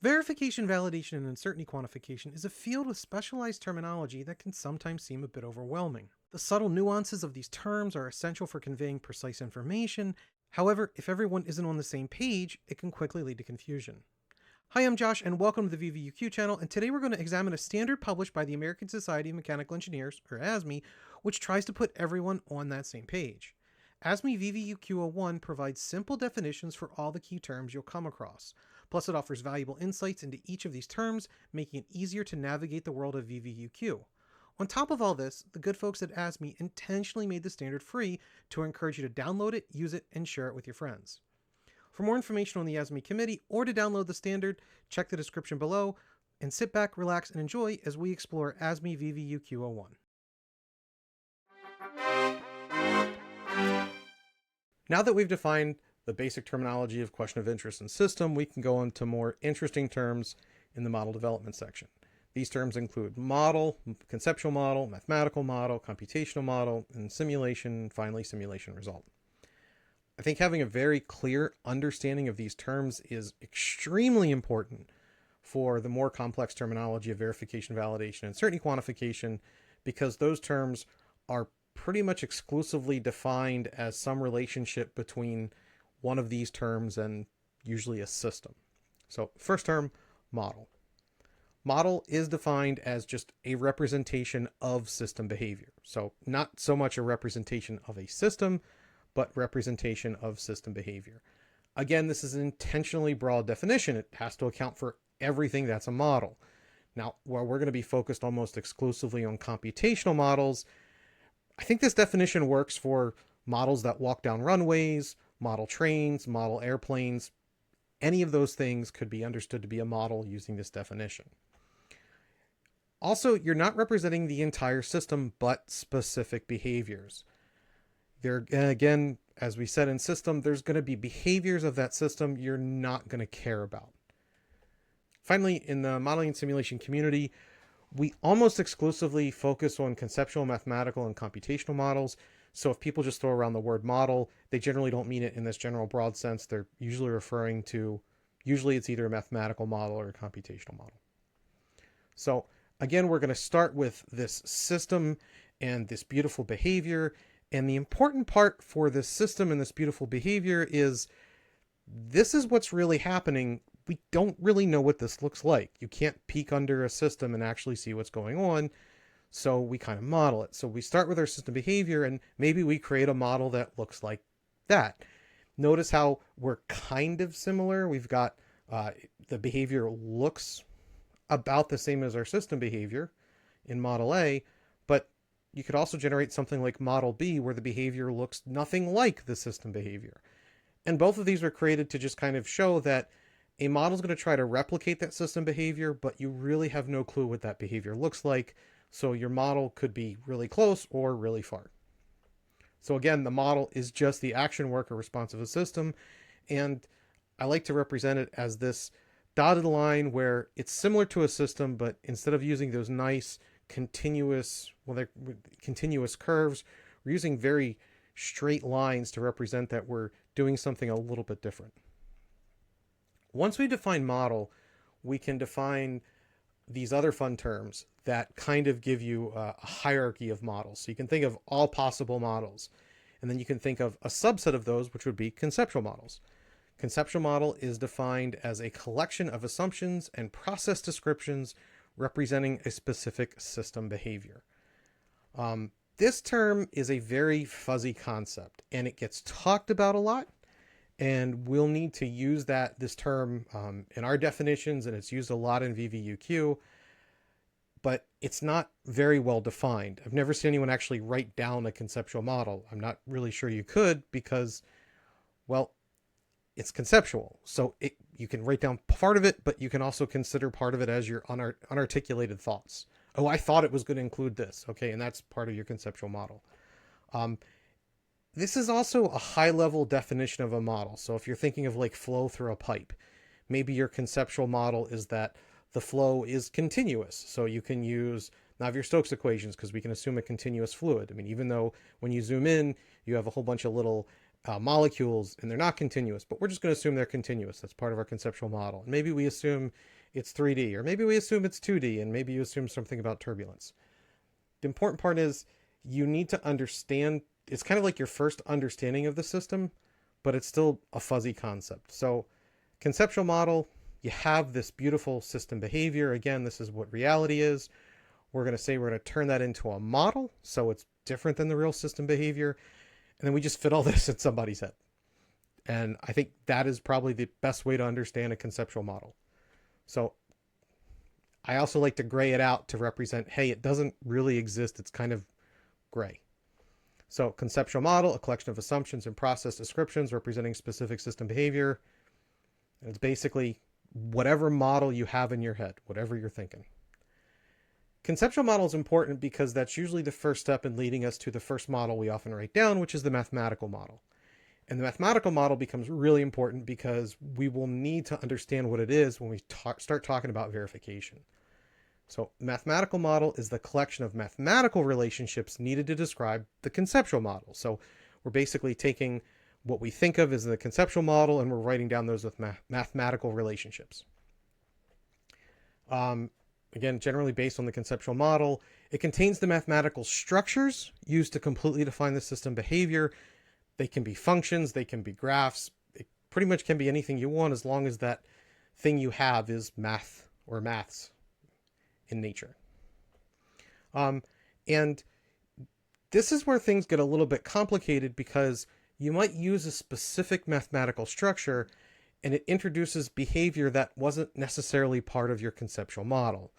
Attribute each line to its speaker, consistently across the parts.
Speaker 1: Verification, validation, and uncertainty quantification is a field with specialized terminology that can sometimes seem a bit overwhelming. The subtle nuances of these terms are essential for conveying precise information. However, if everyone isn't on the same page, it can quickly lead to confusion. Hi, I'm Josh, and welcome to the VVUQ channel, and today we're going to examine a standard published by the American Society of Mechanical Engineers, or ASME, which tries to put everyone on that same page. ASME VVUQ-01 provides simple definitions for all the key terms you'll come across. Plus, it offers valuable insights into each of these terms, making it easier to navigate the world of VVUQ. On top of all this, the good folks at ASME intentionally made the standard free to encourage you to download it, use it, and share it with your friends. For more information on the ASME committee or to download the standard, check the description below, and sit back, relax, and enjoy as we explore ASME VVUQ-01. Now that we've defined the basic terminology of question of interest and system, we can go on to more interesting terms in the model development section. These terms include model, conceptual model, mathematical model, computational model, and simulation, finally simulation result. I think having a very clear understanding of these terms is extremely important for the more complex terminology of verification, validation, and certainty quantification, because those terms are pretty much exclusively defined as some relationship between one of these terms and usually a system. So first term, model. Model is defined as just a representation of system behavior. So not so much a representation of a system, but representation of system behavior. Again, this is an intentionally broad definition. It has to account for everything that's a model. Now, while we're going to be focused almost exclusively on computational models, I think this definition works for models that walk down runways, model trains, model airplanes. Any of those things could be understood to be a model using this definition. Also, you're not representing the entire system, but specific behaviors. There, again, as we said in system, there's going to be behaviors of that system you're not going to care about. Finally, in the modeling and simulation community, we almost exclusively focus on conceptual, mathematical, and computational models. So if people just throw around the word model, they generally don't mean it in this general broad sense. They're usually referring to, usually it's either a mathematical model or a computational model. So again, we're going to start with this system and this beautiful behavior. And the important part for this system and this beautiful behavior is this is what's really happening. We don't really know what this looks like. You can't peek under a system and actually see what's going on. So we kind of model it. So we start with our system behavior and maybe we create a model that looks like that. Notice how we're kind of similar. We've got the behavior looks about the same as our system behavior in model A, but you could also generate something like model B where the behavior looks nothing like the system behavior. And both of these were created to just kind of show that a model is going to try to replicate that system behavior, but you really have no clue what that behavior looks like. So your model could be really close or really far. So again, the model is just the action work or response of a system. And I like to represent it as this dotted line where it's similar to a system, but instead of using those nice continuous curves, we're using very straight lines to represent that we're doing something a little bit different. Once we define model, we can define these other fun terms that kind of give you a hierarchy of models. So you can think of all possible models, and then you can think of a subset of those, which would be conceptual models. Conceptual model is defined as a collection of assumptions and process descriptions representing a specific system behavior. This term is a very fuzzy concept, and it gets talked about a lot. And we'll need to use this term in our definitions, and it's used a lot in VVUQ, but it's not very well defined. I've never seen anyone actually write down a conceptual model. I'm not really sure you could because, well, it's conceptual. So you can write down part of it, but you can also consider part of it as your unarticulated thoughts. Oh, I thought it was going to include this. Okay, and that's part of your conceptual model. This is also a high-level definition of a model. So if you're thinking of like flow through a pipe, maybe your conceptual model is that the flow is continuous. So you can use Navier-Stokes equations because we can assume a continuous fluid. I mean, even though when you zoom in, you have a whole bunch of little molecules and they're not continuous, but we're just going to assume they're continuous. That's part of our conceptual model. And maybe we assume it's 3D, or maybe we assume it's 2D, and maybe you assume something about turbulence. The important part is you need to understand, it's kind of like your first understanding of the system, but it's still a fuzzy concept. So conceptual model, you have this beautiful system behavior. Again, this is what reality is. We're going to say we're going to turn that into a model, so it's different than the real system behavior. And then we just fit all this in somebody's head. And I think that is probably the best way to understand a conceptual model. So I also like to gray it out to represent, hey, it doesn't really exist. It's kind of gray. So conceptual model, a collection of assumptions and process descriptions representing specific system behavior. And it's basically whatever model you have in your head, whatever you're thinking. Conceptual model is important because that's usually the first step in leading us to the first model we often write down, which is the mathematical model. And the mathematical model becomes really important because we will need to understand what it is when we start talking about verification. So the mathematical model is the collection of mathematical relationships needed to describe the conceptual model. So we're basically taking what we think of as the conceptual model and we're writing down those with mathematical relationships. Again, generally based on the conceptual model, it contains the mathematical structures used to completely define the system behavior. They can be functions, they can be graphs, it pretty much can be anything you want as long as that thing you have is math or maths in nature. And this is where things get a little bit complicated because you might use a specific mathematical structure and it introduces behavior that wasn't necessarily part of your conceptual model.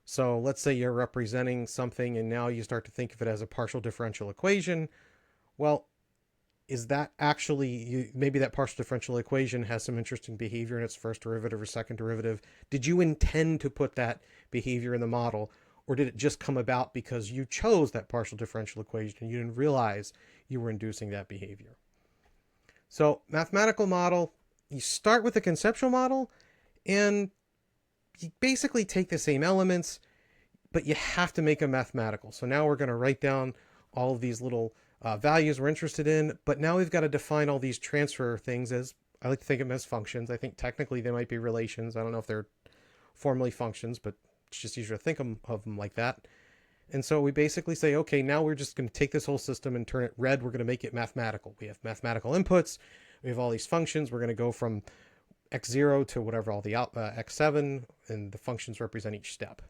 Speaker 1: So let's say you're representing something and now you start to think of it as a partial differential equation. Well, is that actually, maybe that partial differential equation has some interesting behavior in its first derivative or second derivative. Did you intend to put that behavior in the model, or did it just come about because you chose that partial differential equation and you didn't realize you were inducing that behavior? So mathematical model, you start with the conceptual model and you basically take the same elements, but you have to make them mathematical. So now we're going to write down all of these little values we're interested in, but now we've got to define all these transfer things as, I like to think of them as functions. I think technically they might be relations. I don't know if they're formally functions, but it's just easier to think of them like that. And so we basically say, okay, now we're just going to take this whole system and turn it red. We're going to make it mathematical. We have mathematical inputs. We have all these functions. We're going to go from x0 to whatever all the x7, and the functions represent each step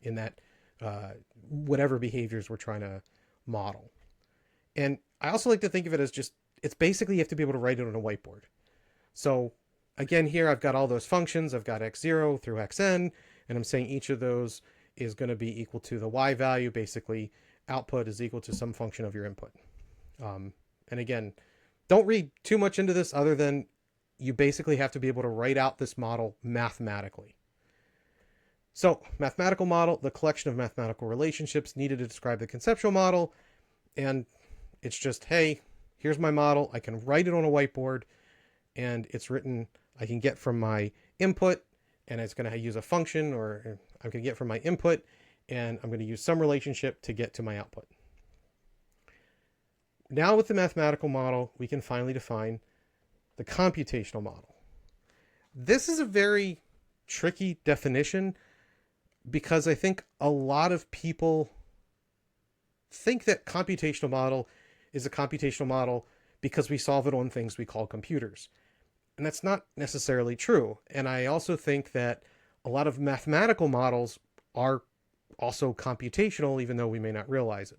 Speaker 1: in that whatever behaviors we're trying to model. And I also like to think of it as just, it's basically you have to be able to write it on a whiteboard. So again, here I've got all those functions. I've got x0 through xn, and I'm saying each of those is going to be equal to the y value. Basically, output is equal to some function of your input. And again, don't read too much into this other than you basically have to be able to write out this model mathematically. So mathematical model, the collection of mathematical relationships needed to describe the conceptual model. And it's just, hey, here's my model. I can write it on a whiteboard and it's written, I can get from my input and it's going to use a function, or I'm going to get from my input and I'm going to use some relationship to get to my output. Now with the mathematical model, we can finally define the computational model. This is a very tricky definition because I think a lot of people think that computational model is a computational model because we solve it on things we call computers. And that's not necessarily true. And I also think that a lot of mathematical models are also computational, even though we may not realize it.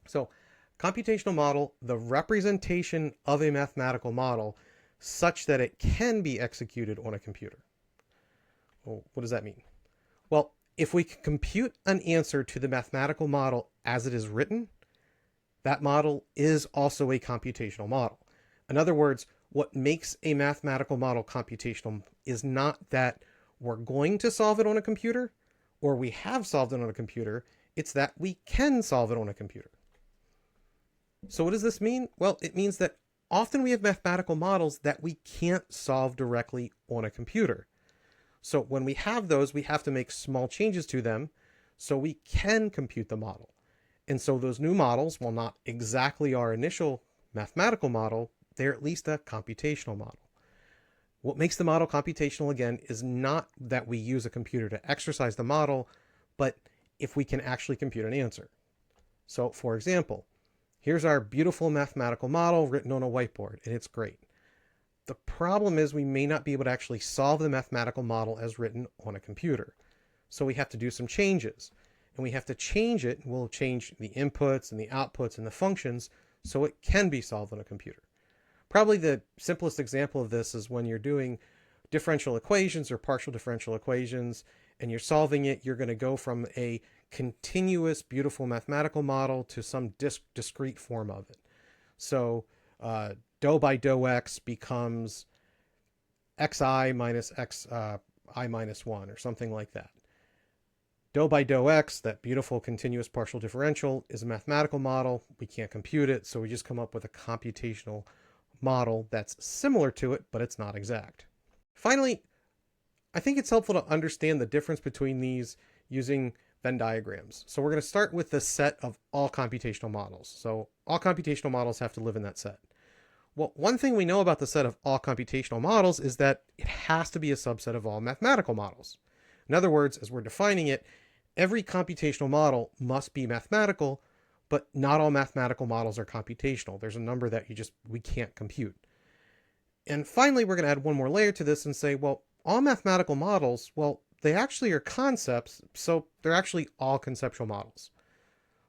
Speaker 1: So computational model, the representation of a mathematical model such that it can be executed on a computer. Well, what does that mean? Well, if we can compute an answer to the mathematical model as it is written, that model is also a computational model. In other words, what makes a mathematical model computational is not that we're going to solve it on a computer or we have solved it on a computer. It's that we can solve it on a computer. So what does this mean? Well, it means that often we have mathematical models that we can't solve directly on a computer. So when we have those, we have to make small changes to them so we can compute the model. And so those new models, while not exactly our initial mathematical model, they're at least a computational model. What makes the model computational, again, is not that we use a computer to exercise the model, but if we can actually compute an answer. So, for example, here's our beautiful mathematical model written on a whiteboard, and it's great. The problem is we may not be able to actually solve the mathematical model as written on a computer. So we have to do some changes, and we have to change it. We'll change the inputs and the outputs and the functions so it can be solved on a computer. Probably the simplest example of this is when you're doing differential equations or partial differential equations and you're solving it, you're going to go from a continuous, beautiful mathematical model to some discrete form of it. So dou by dou x becomes xi minus xi minus 1 or something like that. Dou by dou x, that beautiful continuous partial differential, is a mathematical model. We can't compute it, so we just come up with a computational model that's similar to it, but it's not exact. Finally, I think it's helpful to understand the difference between these using Venn diagrams. So we're going to start with the set of all computational models. So all computational models have to live in that set. Well, one thing we know about the set of all computational models is that it has to be a subset of all mathematical models. In other words, as we're defining it, every computational model must be mathematical, but not all mathematical models are computational. There's a number that we can't compute. And finally, we're going to add one more layer to this and say, well, all mathematical models, well, they actually are concepts, so they're actually all conceptual models.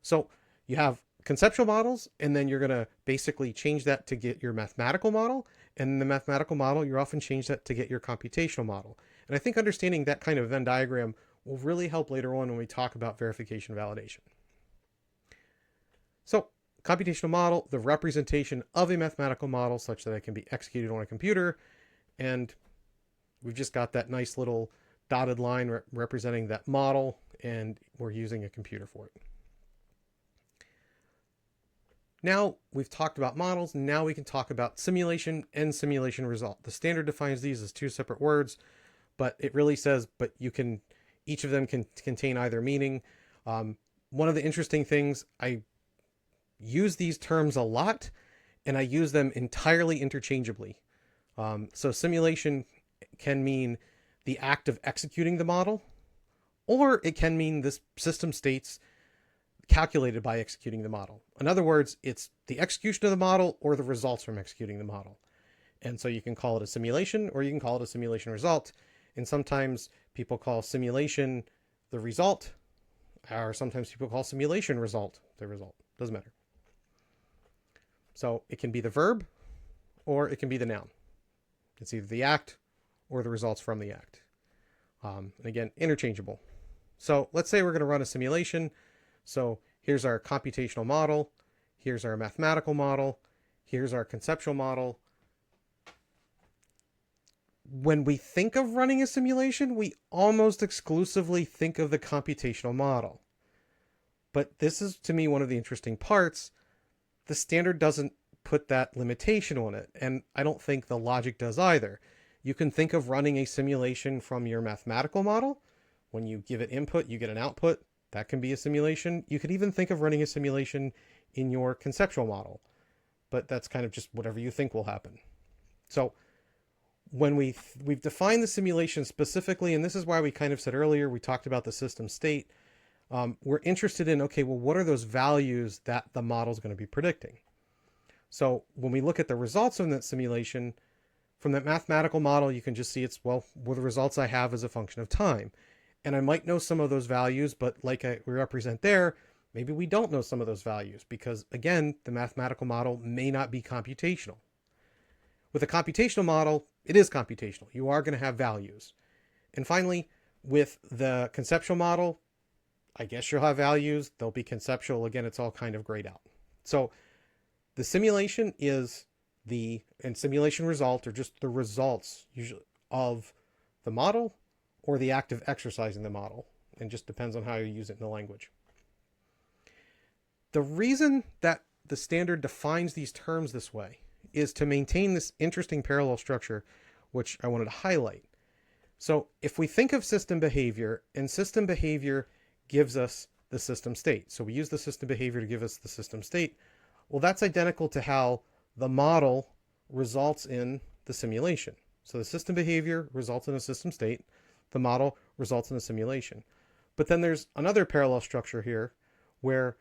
Speaker 1: So you have conceptual models, and then you're going to basically change that to get your mathematical model, and in the mathematical model, you often change that to get your computational model. And I think understanding that kind of Venn diagram will really help later on when we talk about verification validation. So, computational model, the representation of a mathematical model such that it can be executed on a computer, and we've just got that nice little dotted line representing that model, and we're using a computer for it. Now we've talked about models, now we can talk about simulation and simulation result. The standard defines these as two separate words, but it really says, but each of them can contain either meaning. One of the interesting things, I use these terms a lot, and I use them entirely interchangeably. So simulation can mean the act of executing the model, or it can mean the system states calculated by executing the model. In other words, it's the execution of the model or the results from executing the model. And so you can call it a simulation, or you can call it a simulation result. And sometimes people call simulation the result, or sometimes people call simulation result the result. Doesn't matter. So it can be the verb, or it can be the noun. It's either the act or the results from the act. And again, interchangeable. So let's say we're going to run a simulation. So here's our computational model. Here's our mathematical model. Here's our conceptual model. When we think of running a simulation, we almost exclusively think of the computational model. But this is, to me, one of the interesting parts. The standard doesn't put that limitation on it, and I don't think the logic does either. You can think of running a simulation from your mathematical model. When you give it input, you get an output. That can be a simulation. You could even think of running a simulation in your conceptual model, but that's kind of just whatever you think will happen. So when we've defined the simulation specifically, and this is why we kind of said earlier, we talked about the system state. We're interested in, okay, well, what are those values that the model is going to be predicting? So when we look at the results of that simulation, from that mathematical model, you can just see it's, well, the results I have is a function of time. And I might know some of those values, but like we represent there, maybe we don't know some of those values because, again, the mathematical model may not be computational. With a computational model, it is computational. You are going to have values. And finally, with the conceptual model, I guess you'll have values. They'll be conceptual. Again, it's all kind of grayed out. So the simulation is and simulation result are just the results usually of the model or the act of exercising the model. And just depends on how you use it in the language. The reason that the standard defines these terms this way is to maintain this interesting parallel structure, which I wanted to highlight. So if we think of system behavior, and system behavior gives us the system state. So we use the system behavior to give us the system state. Well, that's identical to how the model results in the simulation. So the system behavior results in a system state. The model results in a simulation. But then there's another parallel structure here where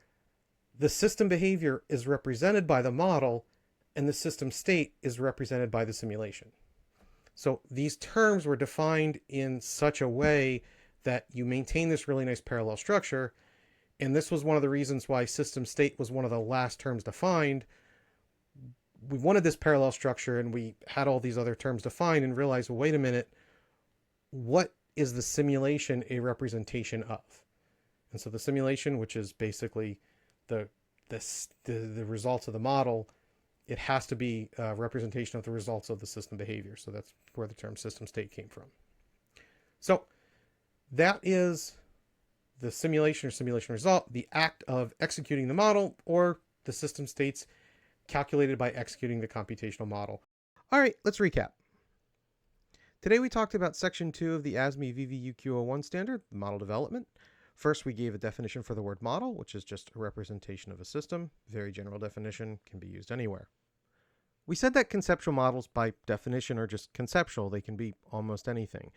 Speaker 1: the system behavior is represented by the model and the system state is represented by the simulation. So these terms were defined in such a way that you maintain this really nice parallel structure. And this was one of the reasons why system state was one of the last terms defined. We wanted this parallel structure and we had all these other terms defined and realized, well, wait a minute, what is the simulation a representation of? And so the simulation, which is basically the results of the model, it has to be a representation of the results of the system behavior. So that's where the term system state came from. So that is the simulation or simulation result, the act of executing the model, or the system states calculated by executing the computational model. All right, let's recap. Today we talked about Section 2 of the ASME VVUQ-01 standard, model development. First, we gave a definition for the word model, which is just a representation of a system. Very general definition, can be used anywhere. We said that conceptual models, by definition, are just conceptual. They can be almost anything.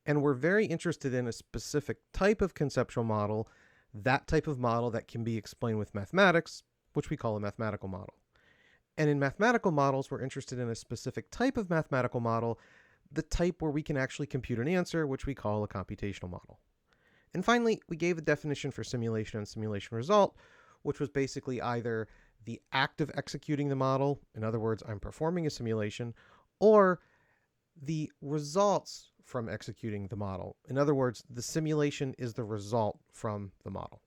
Speaker 1: And we're very interested in a specific type of conceptual model, that type of model that can be explained with mathematics, which we call a mathematical model. And in mathematical models, we're interested in a specific type of mathematical model, the type where we can actually compute an answer, which we call a computational model. And finally, we gave a definition for simulation and simulation result, which was basically either the act of executing the model, in other words, I'm performing a simulation, or the results from executing the model. In other words, the simulation is the result from the model.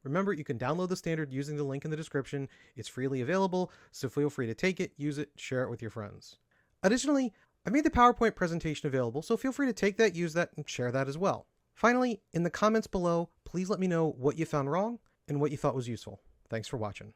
Speaker 1: Remember, you can download the standard using the link in the description. It's freely available, so feel free to take it, use it, share it with your friends. Additionally, I made the PowerPoint presentation available, so feel free to take that, use that, and share that as well. Finally, in the comments below, please let me know what you found wrong and what you thought was useful. Thanks for watching.